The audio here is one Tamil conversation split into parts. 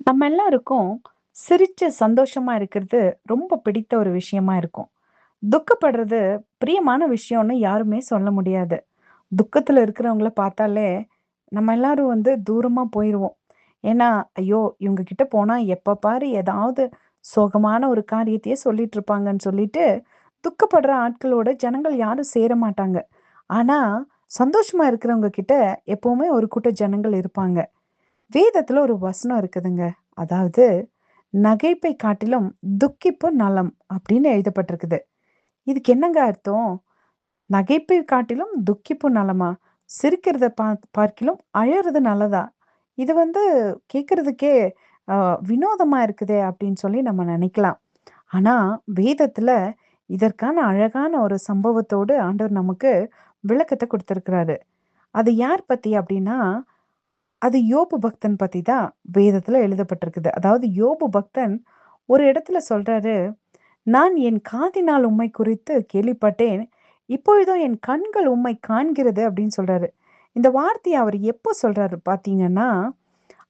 நம்ம எல்லாருக்கும் சிரிச்சு சந்தோஷமா இருக்கிறது ரொம்ப பிடித்த ஒரு விஷயமா இருக்கும். துக்கப்படுறது பிரியமான விஷயம்னு யாருமே சொல்ல முடியாது. துக்கத்துல இருக்கிறவங்கள பார்த்தாலே நம்ம எல்லாரும் தூரமா போயிருவோம். ஏன்னா, ஐயோ! இவங்க கிட்ட போனா எப்ப பாரு ஏதாவது சோகமான ஒரு காரியத்தையே சொல்லிட்டு இருப்பாங்கன்னு சொல்லிட்டு, துக்கப்படுற ஆட்களோட ஜனங்கள் யாரும் சேர மாட்டாங்க. ஆனா, சந்தோஷமா இருக்கிறவங்க கிட்ட எப்பவுமே ஒரு கூட்ட ஜனங்கள் இருப்பாங்க. வேதத்துல ஒரு வசனம் இருக்குதுங்க. அதாவது, "நகைப்பை காட்டிலும் துக்கிப்பு நலம்" அப்படின்னு எழுதப்பட்டிருக்குது. இதுக்கு என்னங்க அர்த்தம்? நகைப்பை காட்டிலும் துக்கிப்பு நலமா? சிரிக்கிறத பார்க்கிலும் அழறது நல்லதா? இது கேட்கறதுக்கே அ வினோதமா இருக்குதே அப்படின்னு சொல்லி நம்ம நினைக்கலாம். ஆனா, வேதத்துல இதற்கான அழகான ஒரு சம்பவத்தோடு ஆண்டவர் நமக்கு விளக்கத்த குடுத்திருக்கிறாரு. அது யார் பத்தி அப்படின்னா, அது யோபு பக்தன் பத்தி தான் வேதத்துல எழுதப்பட்டிருக்குது. அதாவது யோபு பக்தன் ஒரு இடத்துல சொல்றாரு, "நான் என் காதினால் உம்மை குறித்து கேள்விப்பட்டேன். இப்பொழுதோ என் கண்கள் உம்மை காண்கிறது" அப்படின்னு சொல்றாரு. இந்த வார்த்தைய அவர் எப்போ சொல்றாரு பார்த்தீங்கன்னா,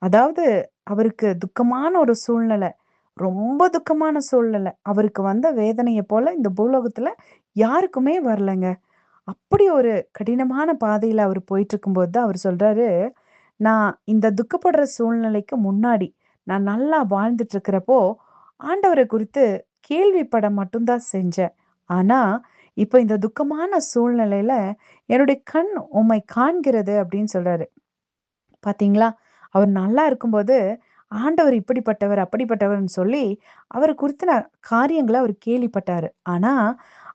அதாவது அவருக்கு துக்கமான ஒரு சூழ்நிலை. ரொம்ப துக்கமான சூழ்நிலை. அவருக்கு வந்த வேதனைய போல இந்த பூலோகத்துல யாருக்குமே வரலங்க. அப்படி ஒரு கடினமான பாதையில அவரு போயிட்டுருக்கும்போது தான் அவரு சொல்றாரு, "நான் இந்த துக்கப்படுற சூழ்நிலைக்கு முன்னாடி, நான் நல்லா வாழ்ந்துட்டு இருக்கிறப்போ, ஆண்டவர குறித்து கேள்விப்பட மட்டும் தான் செஞ்சேன். ஆனா, இப்ப இந்த துக்கமான சூழ்நிலையில என்னுடைய கண் உம்மை காண்கிறது" அப்படின்னு சொல்றாரு. பாத்தீங்களா? அவர் நல்லா இருக்கும்போது, ஆண்டவர் இப்படிப்பட்டவர், அப்படிப்பட்டவர்ன்னு சொல்லி, அவர குறித்துன காரியங்கள அவரு கேள்விப்பட்டாரு. ஆனா,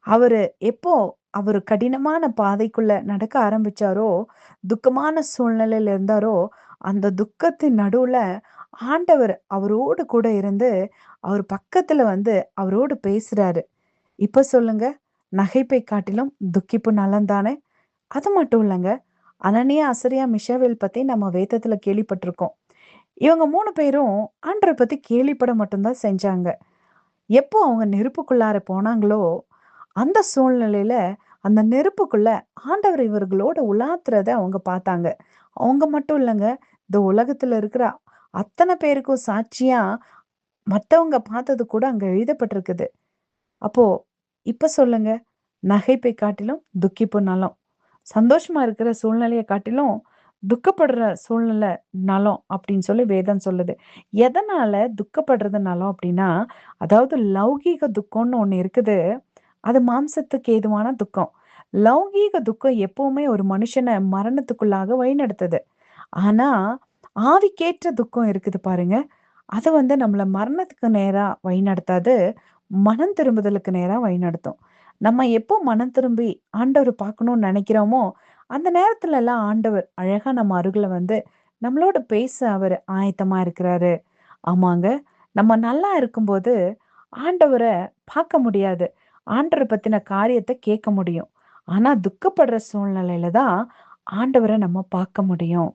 அவரு எப்போ அவரு கடினமான பாதைக்குள்ள நடக்க ஆரம்பிச்சாரோ, துக்கமான சூழ்நிலையில இருந்தாரோ, அந்த துக்கத்தின் நடுவுல ஆண்டவர் அவரோடு கூட இருந்து, அவர் பக்கத்துல அவரோடு பேசுறாரு. இப்ப சொல்லுங்க, நகைப்பை காட்டிலும் துக்கிப்பு நலம் தானே! அது மட்டும் இல்லங்க. அனனியா, அசரியா, மிஷாவேல் பத்தி நம்ம வேதத்துல கேள்விப்பட்டிருக்கோம். இவங்க 3 பேரும் ஆண்டவர பத்தி கேள்விப்பட மட்டும் தான் செஞ்சாங்க. எப்போ அவங்க நெருப்புக்குள்ளார போனாங்களோ, அந்த சூழ்நிலையில அந்த நெருப்புக்குள்ள ஆண்டவர் இவர்களோட உலாத்துறத அவங்க பார்த்தாங்க. அவங்க மட்டும் இல்லங்க, இந்த உலகத்துல இருக்கிற அத்தன பேருக்கும் சாட்சியா மத்தவங்க பார்த்தது கூட அங்க எழுதப்பட்டிருக்குது. அப்போ இப்ப சொல்லுங்க, நகைப்பை காட்டிலும் துக்கிப்பு நலம். சந்தோஷமா இருக்கிற சூழ்நிலைய காட்டிலும், துக்கப்படுற சூழ்நிலை நலம் அப்படின்னு சொல்லி வேதம் சொல்லுது. எதனால துக்கப்படுறது நலம் அப்படின்னா, அதாவது லௌகீக துக்கம்னு ஒண்ணு இருக்குது. அது மாம்சத்துக்கு ஏதுவான துக்கம். லௌகீக துக்கம் எப்பவுமே ஒரு மனுஷன மரணத்துக்குள்ளாக வழிநடத்துது. ஆனா, ஆவிக்கேற்ற துக்கம் இருக்குது பாருங்க. அது நம்மள மரணத்துக்கு நேரா வழிநடத்தாது. மனம் திரும்புதலுக்கு நேரா வழிநடத்தும். நம்ம எப்போ மனம் திரும்பி ஆண்டவர பார்க்கணும்னு நெனைக்கிறோமோ, அந்த நேரத்துலலாம் ஆண்டவர் அழகா நம்ம அருகில நம்மளோட பேச அவரு ஆயத்தமா இருக்கிறாரு. ஆமாங்க. நம்ம நல்லா இருக்கும்போது, ஆண்டவர பார்க்க முடியாது. ஆண்டவர பத்தின காரியத்த கேட்க முடியும். ஆனா துக்கப்படுற சூழ்நிலையில தான் ஆண்டவர நம்ம பார்க்க முடியும்.